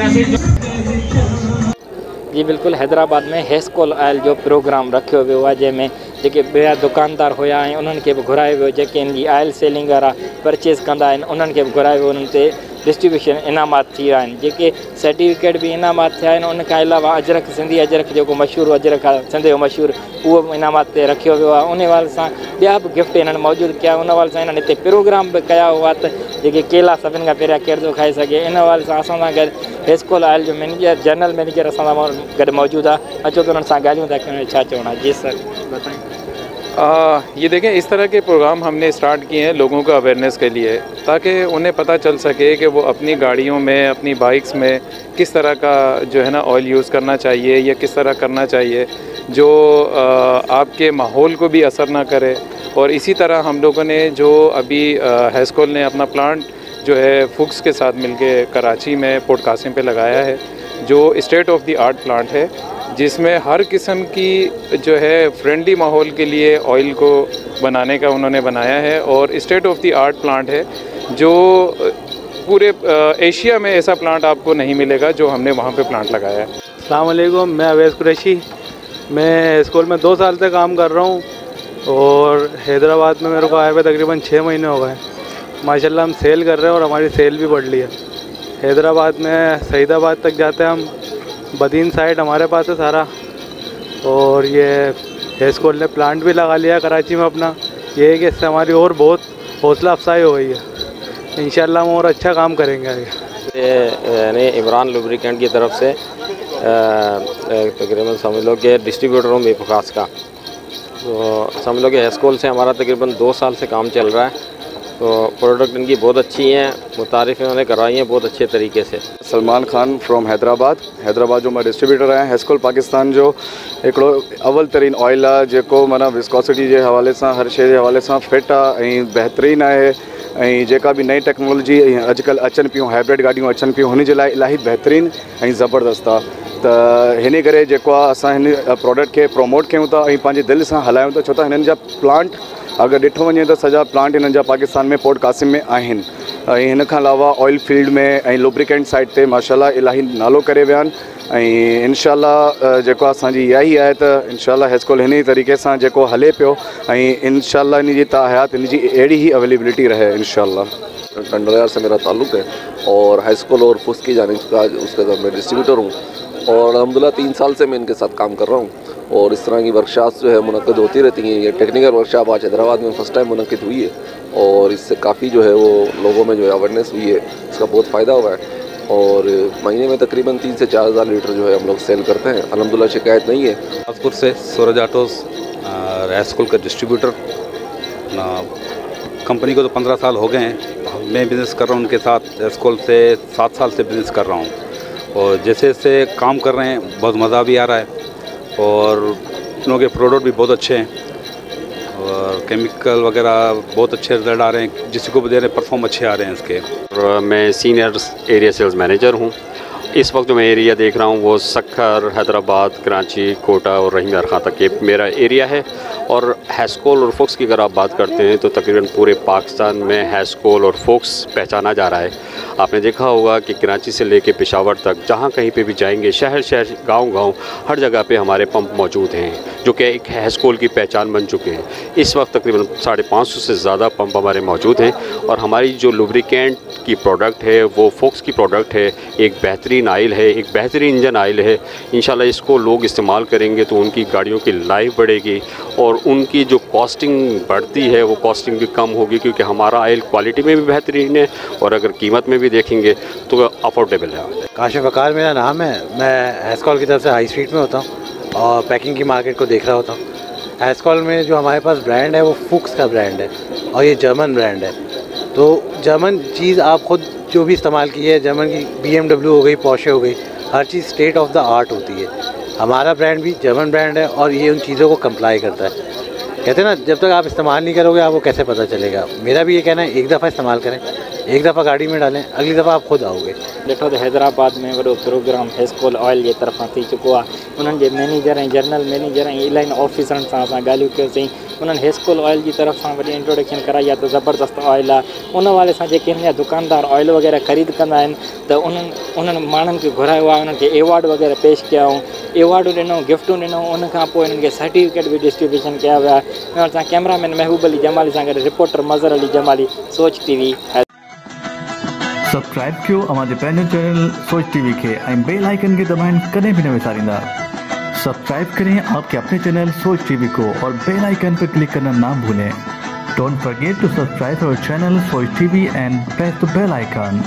जी बिल्कुल, हैदराबाद में हेस्कोल ऑयल जो प्रोग्राम रखियो वियो आहे, जंहिंमें जेके ॿिया दुकानदार हुया ऐं उन्हनि खे बि घुरायो वियो, जेके इन जी ऑयल सेलिंग वारा परचेज़ कंदा आहिनि उन्हनि खे बि घुरायो वियो। उन्हनि ते डिस्ट्रीब्यूशन इनामात थी विया आहिनि, जेके सर्टिफिकेट बि इनामात थिया आहिनि। उन खां अलावा अजरक, सिंधी अजरक जेको मशहूरु अजरक आहे, सिंध जो मशहूरु, उहो बि इनामात ते रखियो वियो आहे। उन वाले सां ॿिया बि गिफ्ट हिननि मौजूदु कया। उन वाले सां हिननि हिते प्रोग्राम बि कया हुआ त जेके केला सभिनि खां पहिरियां केरु थो खाई सघे। इन वाले सां असां सां गॾु हेस्कोल ऑयल जो मैनेजर, जनरल मैनेजर असां सां गॾु मौजूदु आहे। अचो त उन्हनि सां ॻाल्हियूं था कयूं, छा चवणो आहे। जी सर बताएं। ये देखें, इस तरह के प्रोग्राम हमने स्टार्ट किए हैं लोगों को अवेयरनेस के लिए, ताकि उन्हें पता चल सके कि वो अपनी गाड़ियों में, अपनी बाइक्स में किस तरह का जो है ना ऑयल यूज़ करना चाहिए या किस तरह करना चाहिए जो आपके माहौल को भी असर ना करे। और इसी तरह हम लोगों ने जो अभी हेस्कोल ने अपना प्लांट जो है फुक्स के साथ मिलके कराची में पोर्ट कासिम पे लगाया है, जो state of the art plant है, जिसमें हर किस्म की जो है फ्रेंडली माहौल के लिए ऑयल को बनाने का उन्होंने बनाया है। और state of the art plant है, जो पूरे एशिया में ऐसा प्लांट आपको नहीं मिलेगा जो हमने वहाँ पे प्लांट लगाया है। अस्सलाम वालेकुम, मैं अवैस कुरैशी। मैं स्कूल में 2 साल से काम कर रहा हूँ और हैदराबाद में मेरे को आए हुए तकरीबन 6 महीने हो गए। माशाल्लाह हम सेल कर रहे हैं और हमारी सेल भी बढ़ रही है। हैदराबाद में सईदाबाद तक जाते हैं हम, बदीन साइड हमारे पास है सारा। और ये हेस्कोल ने प्लांट भी लगा लिया कराची में अपना। ये है कि इससे हमारी और बहुत हौसला अफजाई हो गई है। इंशाल्लाह हम और अच्छा काम करेंगे आगे। यानी इमरान लुब्रिकेंट की तरफ से तकरीबन समझ लो कि डिस्ट्रीब्यूटर हूँ मेफास का। तो समझ लो कि हेस्कोल से हमारा तकरीबन 2 साल से काम चल रहा है। तो प्रोडक्ट इनकी बहुत अच्छी हैं, मुतारिफ़ इन्होंने कराई हैं बहुत अच्छे तरीके से। सलमान खान फ्रॉम हैदराबाद जो मैं डिस्ट्रीब्यूटर आहियां। हेस्कोल पाकिस्तान जो हिकिड़ो अव्वल तरीन ऑयल आहे, जेको माना विस्कोसिटी जे हवाले सां, हर शइ जे हवाले सां फिट आहे ऐं बहितरीनु आहे। ऐं जेका बि नई टेक्नोलॉजी अॼुकल्ह अचनि पियूं, हाइब्रिड गाॾियूं अचनि पियूं, हुन जे लाइ इलाही बहितरीनु ऐं ज़बरदस्त आहे। त हिन करे जेको आहे असां हिन प्रोडक्ट खे प्रमोट कयूं था ऐं पंहिंजे दिलि सां हलायूं था, छो त हिननि जा प्लांट अगर ॾिठो वञे तो सॼा प्लांट हिननि जा पाकिस्तान में पोर्ट कासिम में आहिनि। ऐं हिन खां अलावा ऑयल फील्ड में ऐं लुब्रिकेंट साइड ते माशाल्लाह इलाही नालो करे विया आहिनि। ऐं इंशाल्लाह जेको असांजी इहा ई आहे त इंशाल्लाह हेस्कोल हिन तरीक़े सां जेको हले पियो ऐं इंशाल्लाह इन जी ताहयात इन जी अहिड़ी ही अवेलेबिलिटी रहे इंशाल्लाह। कंडलायार से मेरा ताल्लुक़ है और हेस्कोल और फुक्स की जानिब का उसका मैं डिस्ट्रीब्यूटर हूँ और अल्हम्दुलिल्लाह 3 साल से मैं इनके साथ काम कर रहा हूँ। और इस तरह की वर्कशॉप्स जो है मुनक़्क़िद होती रहती हैं। ये टेक्निकल वर्कशॉप आज हैदराबाद में फर्स्ट टाइम मुनक़्क़िद हुई है और इससे काफ़ी जो है वो लोगों में जो है अवेयरनेस हुई है, इसका बहुत फ़ायदा हुआ है। और महीने में तकरीबन 3 से 4 हज़ार लीटर जो है हम लोग सेल करते हैं। अल्हम्दुलिल्लाह शिकायत नहीं है। नागपुर से सूरज ऑटोज़ हेस्कोल का डिस्ट्रीब्यूटर। कंपनी को तो 15 साल हो गए हैं। मैं बिज़नेस कर रहा हूँ उनके साथ, हेस्कोल से 7 साल से बिज़नेस कर रहा हूँ और जैसे जैसे काम कर रहे हैं बहुत मज़ा भी आ रहा है और उन के प्रोडक्ट भी बहुत अच्छे हैं और केमिकल वगैरह बहुत अच्छे रिजल्ट आ रहे हैं, जिसको भी दे रहे हैं परफॉर्म अच्छे आ रहे हैं इसके। और मैं सीनियर एरिया सेल्स मैनेजर हूँ। इस वक्त जो मैं एरिया देख रहा हूँ वो सक्खर, हैदराबाद, कराची, कोटा और रहीम यार खां तक ये मेरा एरिया है। और हेस्कोल और फुक्स की अगर आप बात करते हैं तो तकरीबन पूरे पाकिस्तान में हेस्कोल और फुक्स पहचाना जा रहा है। आपने देखा होगा कि कराची से लेके पेशावर तक जहाँ कहीं पे भी जाएंगे, शहर शहर, गांव-गांव, हर जगह पे हमारे पंप मौजूद हैं जो कि एक हेस्कोल की पहचान बन चुके हैं। इस वक्त तकरीबन 550 से ज़्यादा पंप हमारे मौजूद हैं और हमारी जो लुब्रिकेंट की प्रोडक्ट है वो फुक्स की प्रोडक्ट है। एक बेहतरीन आयल है, एक बेहतरीन इंजन आयल है। इंशाल्लाह इसको लोग इस्तेमाल करेंगे तो उनकी गाड़ियों की लाइफ बढ़ेगी और उनकी जो कॉस्टिंग बढ़ती है वो कॉस्टिंग भी कम होगी, क्योंकि हमारा आयल क्वालिटी में भी बेहतरीन है और अगर कीमत में भी देखेंगे तो अफोर्डेबल है। काशिफ वकार मेरा नाम है। मैं हेस्कोल की तरफ से हाई स्ट्रीट में होता हूँ और पैकिंग की मार्केट को देख रहा होता हूँ। हेस्कोल में जो हमारे पास ब्रांड है वो फुक्स का ब्रांड है और ये जर्मन ब्रांड है। तो जर्मन चीज़ आप खुद जो भी इस्तेमाल की है, जर्मन की BMW हो गई, पोर्शे हो गई, हर चीज़ स्टेट ऑफ द आर्ट होती है। हमारा ब्रांड भी जर्मन ब्रांड है और ये उन चीज़ों को कंप्लाई करता है। कहते हैं ना, जब तक आप इस्तेमाल नहीं करोगे आपको कैसे पता चलेगा। मेरा भी ये कहना है एक दफ़ा इस्तेमाल करें, एक दफ़ा गाड़ी में डालें, अगली दफ़ा आप खुद आओगे। ॾिठो त हैदराबाद में वॾो प्रोग्राम हेस्कोल ऑयल जे तरफ़ां थी चुको आहे। उन्हनि जे मैनेजर ऐं जनरल मैनेजर ऐं इलाही ऑफिसरनि सां असां ॻाल्हियूं कयोसीं। उन्हनि हेस्कोल ऑयल जी तरफ़ सां वॾी इंट्रोडक्शन कराई आहे त ज़बरदस्त ऑयल आहे। उन वारे सां जेके हिन जा दुकानदार ऑयल वग़ैरह ख़रीद कंदा आहिनि त उन्हनि माण्हुनि खे घुरायो आहे, उन्हनि खे एवॉर्ड वग़ैरह पेश कया ऐं एवॉर्डूं ॾिनऊं, गिफ्टूं ॾिनऊं। उन खां पोइ हिननि खे सर्टिफिकेट बि डिस्ट्रीब्यूशन कया विया। हिन सां कैमरामैन महबूब अली जमाली सां गॾु रिपोर्टर मज़र अली जमाली, सोच TV। सब्सक्राइब कयो अवांजे पंहिंजो चैनल सोच TV खे ऐं बेल आइकन खे दबाइण कॾहिं भी न विसारींदा। सब्सक्राइब करें आपके अपने चैनल सोच TV को और बेल आइकन पर क्लिक करना ना भूलें। Don't forget to subscribe our channel Soch TV and press the bell icon.